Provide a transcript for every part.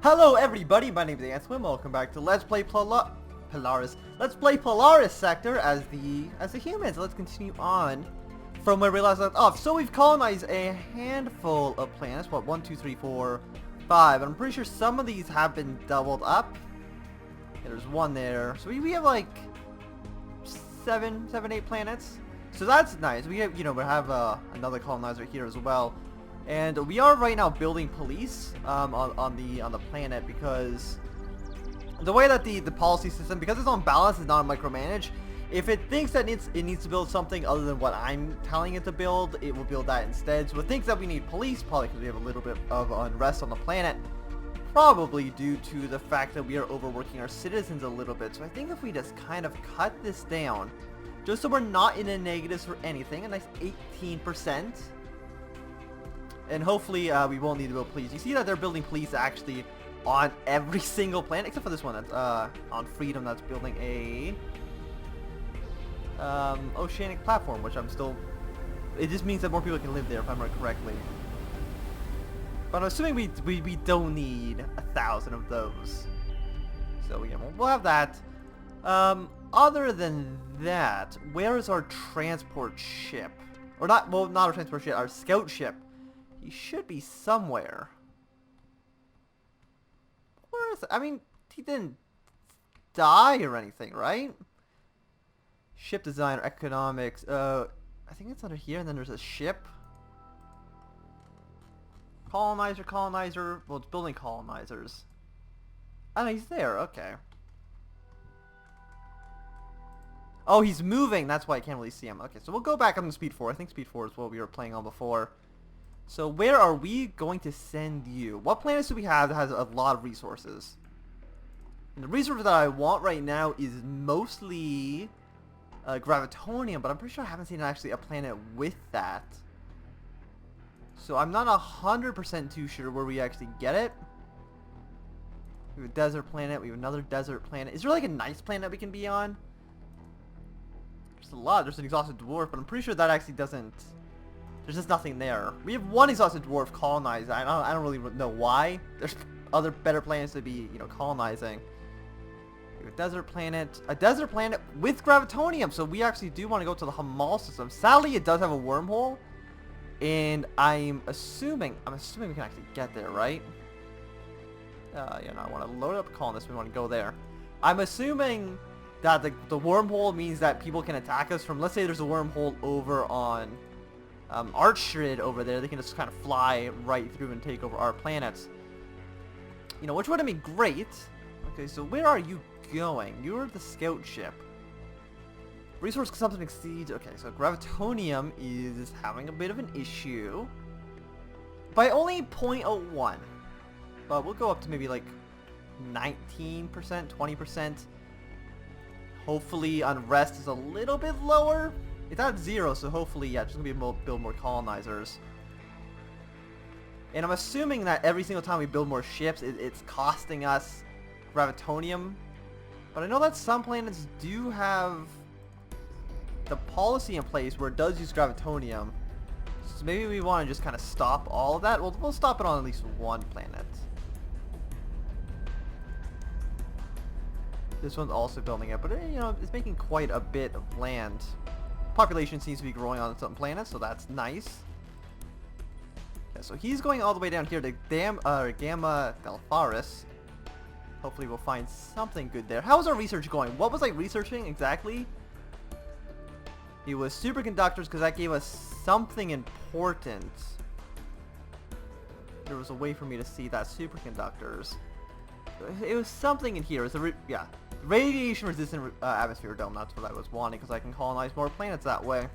Hello everybody, my name is Answim. Welcome back to Let's Play Polaris. Let's play Polaris sector as the humans. Let's continue on from where we last left off. So we've colonized a handful of planets. What, 1, 2, 3, 4, 5. I'm pretty sure some of these have been doubled up. Yeah, there's one there. So we have like 7, 8 planets. So that's nice. We have, we have another colonizer here as well. And we are right now building police on the planet, because the way that the policy system, because it's on balance, is not micromanaged. If it thinks that it needs to build something other than what I'm telling it to build, it will build that instead. So it thinks that we need police, probably because we have a little bit of unrest on the planet, probably due to the fact that we are overworking our citizens a little bit. So I think if we just kind of cut this down, just so we're not in the negatives for anything, a nice 18%. And hopefully we won't need to build police. You see that they're building police actually on every single planet, except for this one that's on Freedom, that's building a oceanic platform, which I'm still... It just means that more people can live there, if I remember correctly. But I'm assuming we don't need 1,000 of those. So yeah, we'll have that. Other than that, where is our transport ship? Or not, well, not our transport ship, our scout ship. He should be somewhere. Where is it? I mean, he didn't die or anything, right? Ship design or economics. I think it's under here, and then there's a ship. Colonizer. Well, it's building colonizers. Oh, he's there. Okay. Oh, he's moving. That's why I can't really see him. Okay, so we'll go back on the Speed 4. I think Speed 4 is what we were playing on before. So where are we going to send you? What planets do we have that has a lot of resources? And the resource that I want right now is mostly gravitonium, but I'm pretty sure I haven't seen actually a planet with that. So I'm not 100% too sure where we actually get it. We have a desert planet. We have another desert planet. Is there like a nice planet we can be on? There's a lot. There's an exhausted dwarf, but I'm pretty sure that actually doesn't... There's just nothing there. We have one exhausted dwarf colonized. I don't really know why. There's other better planets to be, colonizing. We have a desert planet with gravitonium. So we actually do want to go to the Hamal system. Sadly, it does have a wormhole, and I'm assuming we can actually get there, right? I want to load up a colonist. We want to go there. I'm assuming that the wormhole means that people can attack us from. Let's say there's a wormhole over on Archrid over there. They can just kind of fly right through and take over our planets. Which would have been great. Okay, so where are you going? You're the scout ship. Resource consumption exceeds... Okay, so gravitonium is having a bit of an issue. By only 0.01. But we'll go up to maybe like 19%, 20%. Hopefully unrest is a little bit lower. It's at 0, so hopefully, yeah, just gonna be able to build more colonizers. And I'm assuming that every single time we build more ships, it's costing us gravitonium. But I know that some planets do have the policy in place where it does use gravitonium. So maybe we want to just kind of stop all of that. We'll stop it on at least one planet. This one's also building it, but it's making quite a bit of land. Population seems to be growing on some planets, so that's nice. Yeah, so he's going all the way down here to Gamma Delpharis. Hopefully we'll find something good there. How's our research going? What was I researching exactly? It was superconductors, because that gave us something important. There was a way for me to see that superconductors. It was something in here. It was radiation resistant atmosphere dome. That's what I was wanting, because I can colonize more planets that way.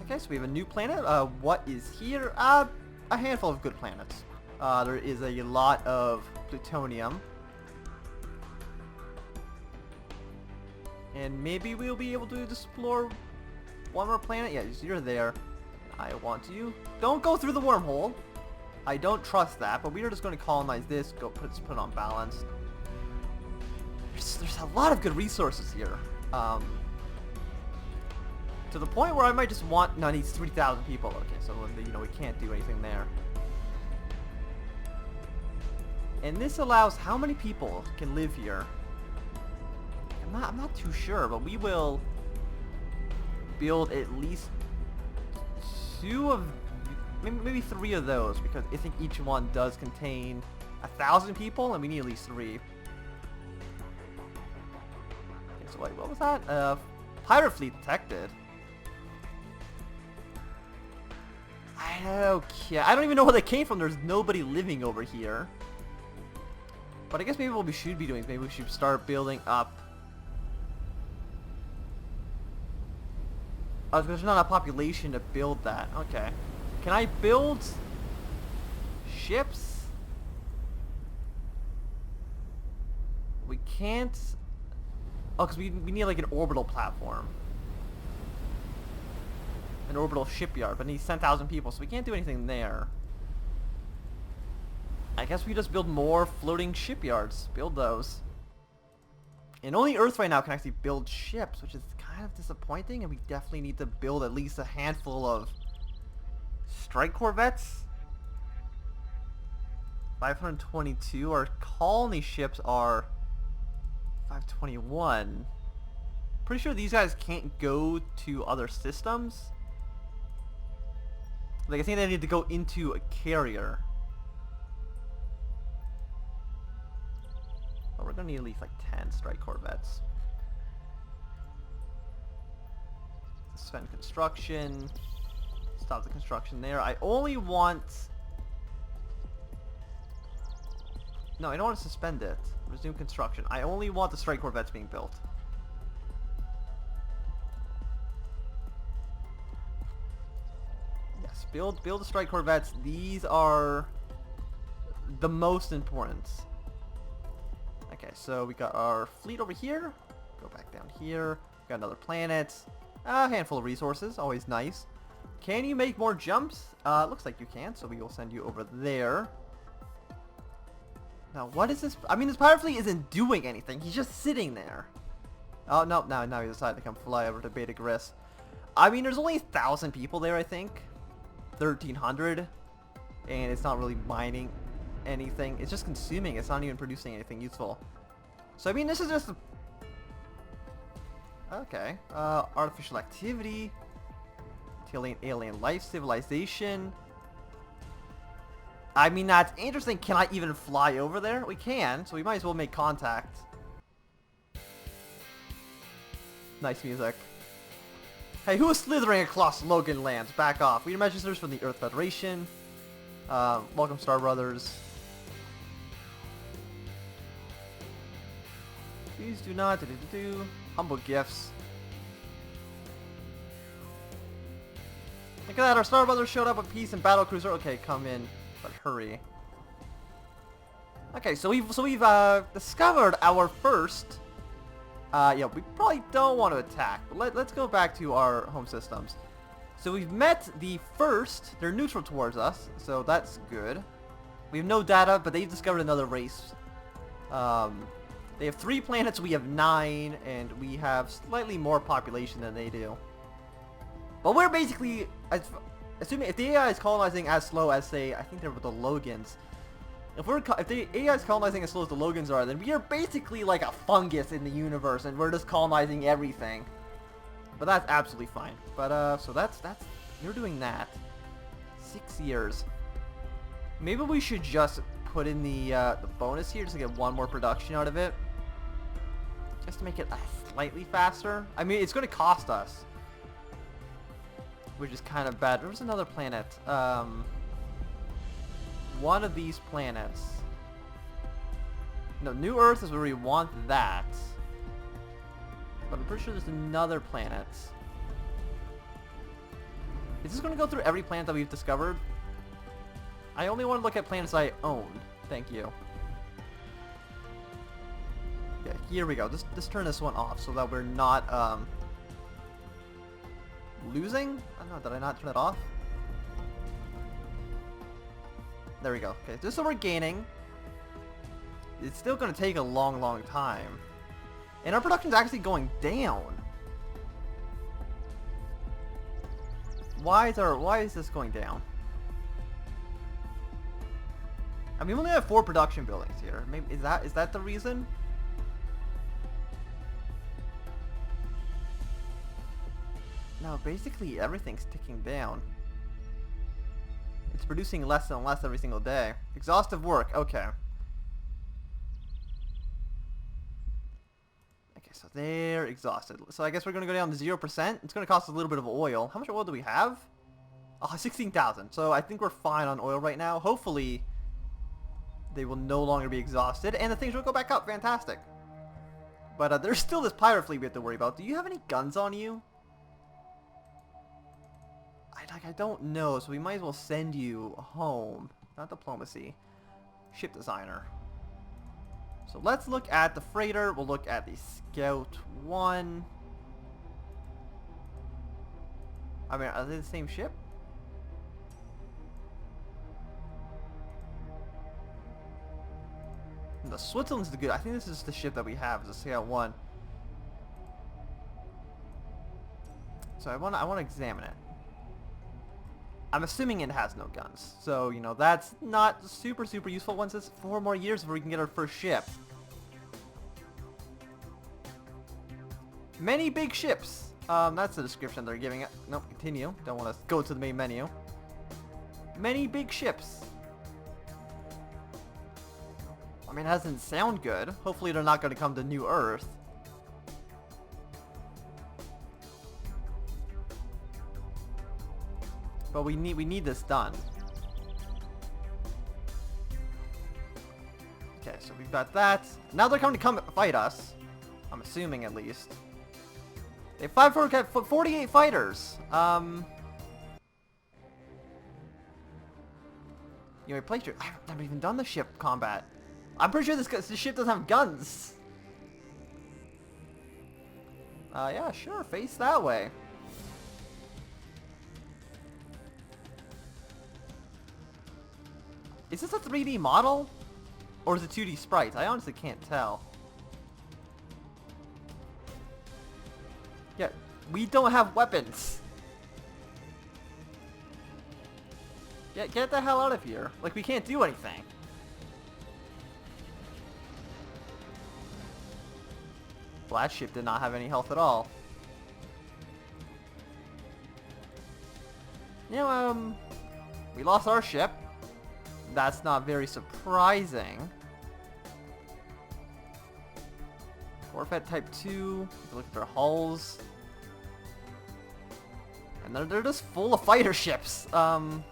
Okay, so we have a new planet. What is here? A handful of good planets. There is a lot of plutonium. And maybe we'll be able to explore one more planet. Yeah, you're there. I want you. Don't go through the wormhole. I don't trust that, but we are just going to colonize this. Put it on balance. There's a lot of good resources here. To the point where I might just want... No, it needs 3,000 people. Okay, so, we can't do anything there. And this allows how many people can live here? I'm not too sure, but we will build at least 2 of, maybe 3 of those, because I think each one does contain 1,000 people, and we need at least 3. Okay, so wait, what was that? Pirate fleet detected. Okay, I don't even know where they came from. There's nobody living over here. But I guess maybe what we should be doing is maybe we should start building up. Oh, there's not a population to build that. Okay. Can I build ships? We can't. Oh, because we need like an orbital platform. An orbital shipyard, but it needs 10,000 people, so we can't do anything there. I guess we just build more floating shipyards. Build those. And only Earth right now can actually build ships, which is kind of disappointing, and we definitely need to build at least a handful of strike corvettes. 522. Our colony ships are 521. Pretty sure these guys can't go to other systems. Like, I think they need to go into a carrier. But we're gonna need at least like 10 strike corvettes. Suspend construction. Stop the construction there. I only want... No, I don't want to suspend it. Resume construction. I only want the strike corvettes being built. Yes, build the strike corvettes. These are the most important. Okay, so we got our fleet over here. Go back down here. Got another planet. A handful of resources. Always nice. Can you make more jumps? Looks like you can, so we will send you over there. Now, what is this? I mean, this pirate fleet isn't doing anything. He's just sitting there. Oh, no, now he decided to come fly over to Beta Gris. I mean, there's only 1,000 people there, I think. 1,300. And it's not really mining anything. It's just consuming. It's not even producing anything useful. So, I mean, this is just... Okay. Artificial activity. Alien life, civilization. I mean, that's interesting. Can I even fly over there? We can, so we might as well make contact. Nice music. Hey, who is slithering across Logan lands? Back off. We are messengers from the Earth Federation. Welcome, Star Brothers. Please do not humble gifts. Look at that, our Star Brothers showed up with peace and battle cruiser. Okay, come in, but hurry. Okay, so we've discovered our first. Yeah, we probably don't want to attack, but let's go back to our home systems. So we've met the first. They're neutral towards us, so that's good. We have no data, but they've discovered another race. They have 3 planets, we have 9, and we have slightly more population than they do. But we're basically, assuming if the AI is colonizing as slow as, say, I think they're with the Logans. If the AI is colonizing as slow as the Logans are, then we are basically like a fungus in the universe, and we're just colonizing everything. But that's absolutely fine. But so that's you're doing that. 6 years. Maybe we should just put in the bonus here just to get 1 more production out of it, just to make it slightly faster. I mean, it's going to cost us, which is kind of bad. There was another planet. One of these planets. No, New Earth is where we want that. But I'm pretty sure there's another planet. Is this going to go through every planet that we've discovered? I only want to look at planets I own. Thank you. Yeah, here we go. Just turn this one off so that we're not, losing? I don't know, did I not turn it off? There we go. Okay, just so we're gaining. It's still going to take a long time. And our production's actually going down. Why is this going down? I mean, we only have 4 production buildings here. Maybe is that the reason? No, basically everything's ticking down. It's producing less and less every single day. Exhaustive work. Okay. Okay, so they're exhausted. So I guess we're gonna go down to 0%. It's gonna cost us a little bit of oil. How much oil do we have? Oh, 16,000. So I think we're fine on oil right now. Hopefully, they will no longer be exhausted, and the things will go back up. Fantastic. But there's still this pirate fleet we have to worry about. Do you have any guns on you? I don't know, so we might as well send you home. Not diplomacy. Ship designer. So let's look at the freighter. We'll look at the Scout 1. I mean, are they the same ship? The Switzerland's the good. I think this is the ship that we have, the Scout 1. So I want to examine it. I'm assuming it has no guns. So, you know, that's not super useful once it's 4 more years before we can get our first ship. Many big ships. That's the description they're giving it. Nope, continue. Don't want to go to the main menu. Many big ships. I mean, it doesn't sound good. Hopefully they're not going to come to New Earth. But we need this done. Okay, so we've got that. Now they're coming to come fight us. I'm assuming, at least. They have 48 fighters. You know, I've never even done the ship combat. I'm pretty sure this ship doesn't have guns. Yeah, sure. Face that way. Is this a 3D model? Or is it 2D sprites? I honestly can't tell. Yeah, we don't have weapons. Get the hell out of here. Like, we can't do anything. Well, that ship did not have any health at all. You know, we lost our ship. That's not very surprising. Corvette Type 2. Look at their hulls. And they're just full of fighter ships. So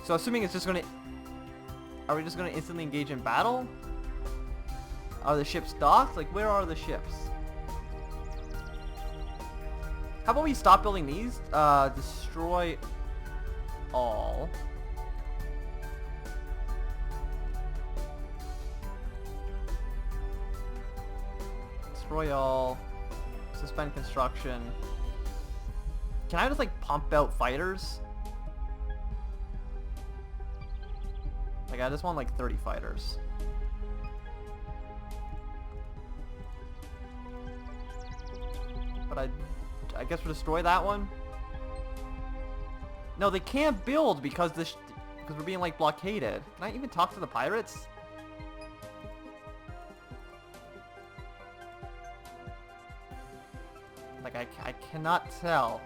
assuming it's just gonna... Are we just gonna instantly engage in battle? Are the ships docked? Like, where are the ships? How about we stop building these? Destroy all. Destroy all. Suspend construction. Can I just, like, pump out fighters? Like, I just want, like, 30 fighters. But I guess we'll destroy that one. No, they can't build because we're being, like, blockaded. Can I even talk to the pirates? Like, I cannot tell.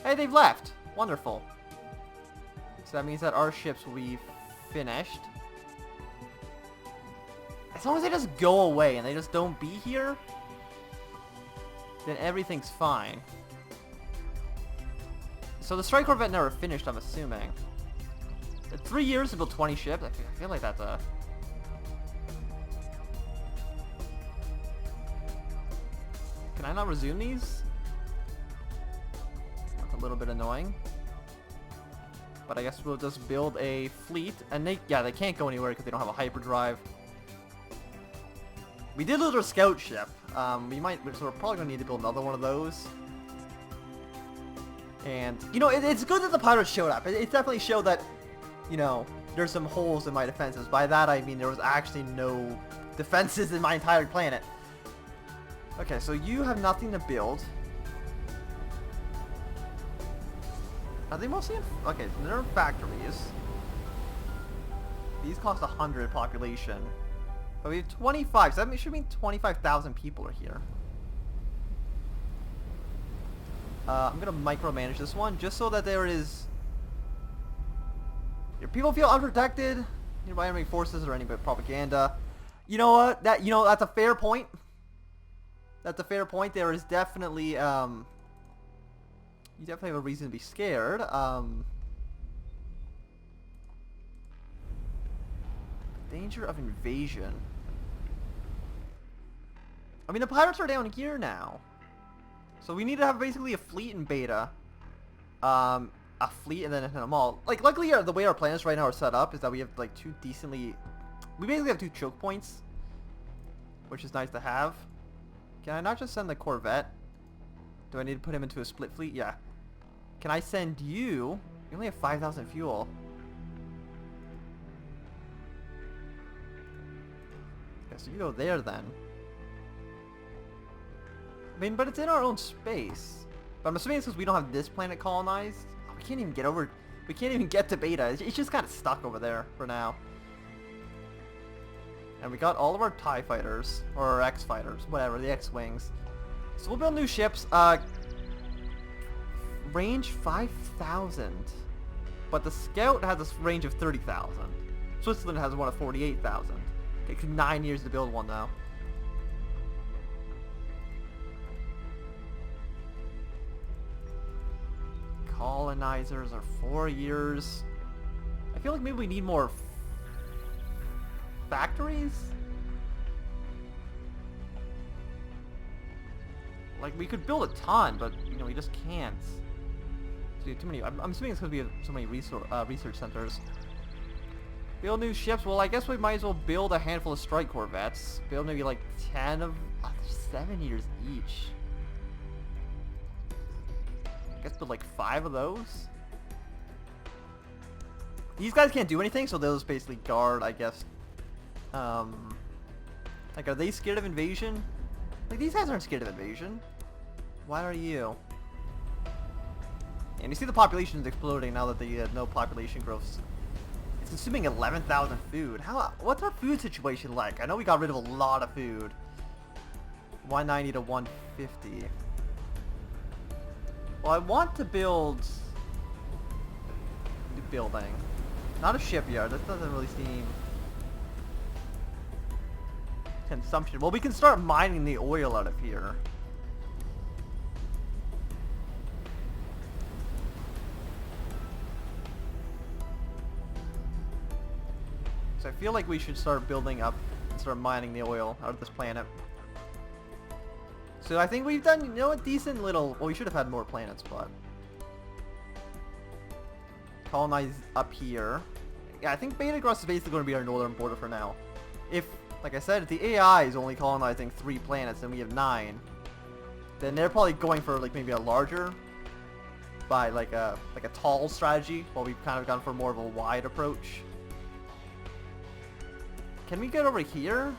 Hey, they've left. Wonderful. So that means that our ships will be finished. As long as they just go away and they just don't be here, then everything's fine. So the Strike Corvette never finished, I'm assuming. 3 years to build 20 ships? I feel like that's a... Can I not resume these? That's a little bit annoying. But I guess we'll just build a fleet. And they can't go anywhere because they don't have a hyperdrive. We did lose our scout ship. So we're probably going to need to build another one of those. And, you know, it's good that the pirates showed up. It definitely showed that, you know, there's some holes in my defenses. By that I mean there was actually no defenses in my entire planet. Okay, so you have nothing to build. Are they mostly in... Okay, so they're in factories. These cost 100 population. But we have 25, so that should mean 25,000 people are here. I'm gonna micromanage this one, just so that there is... Your people feel unprotected nearby enemy forces or any propaganda. You know what? That's a fair point. That's a fair point. There is definitely, you definitely have a reason to be scared. Danger of invasion. I mean, the pirates are down here now. So we need to have basically a fleet in beta. A fleet and then them all. Like, luckily, the way our planets right now are set up is that we have, like, two decently... We basically have 2 choke points. Which is nice to have. Can I not just send the Corvette? Do I need to put him into a split fleet? Yeah. Can I send you? You only have 5,000 fuel. Okay, so you go there then. I mean, but it's in our own space. But I'm assuming it's because we don't have this planet colonized. Oh, we can't even get over... We can't even get to beta. It's just kind of stuck over there for now. And we got all of our TIE fighters. Or our X-fighters. Whatever, the X-wings. So we'll build new ships. Range 5,000. But the Scout has a range of 30,000. Switzerland has one of 48,000. Takes 9 years to build one now. Colonizers are 4 years. I feel like maybe we need more factories? Like, we could build a ton, but, you know, we just can't. So too many. I'm assuming it's because we have so many research centers. Build new ships. Well, I guess we might as well build a handful of strike corvettes. Build maybe like 10 of... 7 years each. I guess build like 5 of those. These guys can't do anything, so they'll just basically guard, I guess. Like, are they scared of invasion? Like, these guys aren't scared of invasion. Why are you? And you see the population is exploding now that they had no population growth. It's consuming 11,000 food. What's our food situation like? I know we got rid of a lot of food. 190 to 150. Well, I want to build a new building. Not a shipyard. That doesn't really seem... Consumption. Well, we can start mining the oil out of here. So I feel like we should start building up and start mining the oil out of this planet. So I think we've done, you know, a decent little... Well, we should have had more planets, but... Colonize up here. Yeah, I think Beta Grus is basically going to be our northern border for now. If, like I said, if the AI is only colonizing 3 planets and we have 9, then they're probably going for, like, maybe a larger... By, like a tall strategy, while we've kind of gone for more of a wide approach. Can we get over here?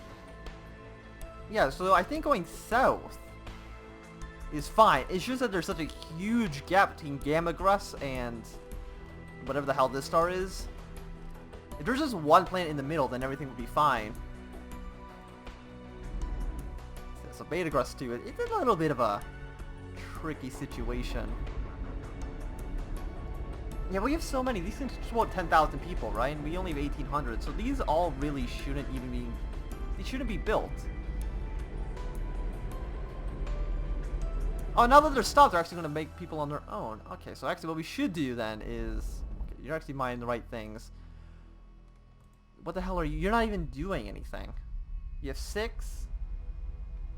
Yeah, so I think going south is fine. It's just that there's such a huge gap between Gamma Grus and whatever the hell this star is. If there's just one planet in the middle, then everything would be fine. So Beta Grus 2, it's a little bit of a tricky situation. Yeah, we have so many. These things support 10,000 people, right? And we only have 1,800. So these all really shouldn't even be... They shouldn't be built. Oh, now that they're stopped, they're actually going to make people on their own. Okay, so actually what we should do then is... Okay, you're actually mining the right things. What the hell are you? You're not even doing anything. You have 6.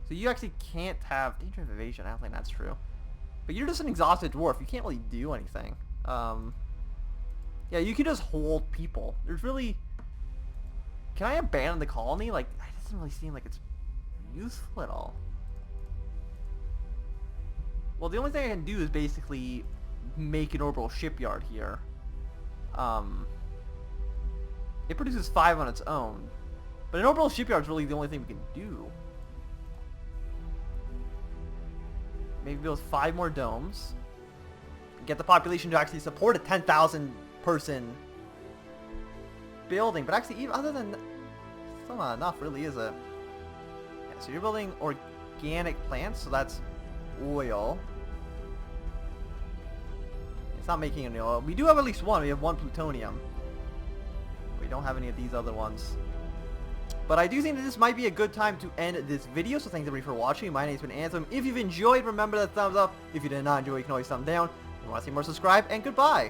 So you actually can't have... Danger of evasion, I don't think that's true. But you're just an exhausted dwarf. You can't really do anything. Yeah, you can just hold people. There's really... Can I abandon the colony? Like, it doesn't really seem like it's useful at all. Well, the only thing I can do is basically make an orbital shipyard here. It produces 5 on its own. But an orbital shipyard is really the only thing we can do. Maybe build 5 more domes. get the population to actually support a 10,000 person building. But actually, even other than, still not enough, really, is it? Yeah, so you're building organic plants, so that's oil. It's not making any oil. We do have at least one. We have one plutonium. We don't have any of these other ones. But I do think that this might be a good time to end this video. So thanks everybody for watching. My name's been Anthem. If you've enjoyed, remember that thumbs up. If you did not enjoy, you can always thumb down. If you want to see more, subscribe. And goodbye.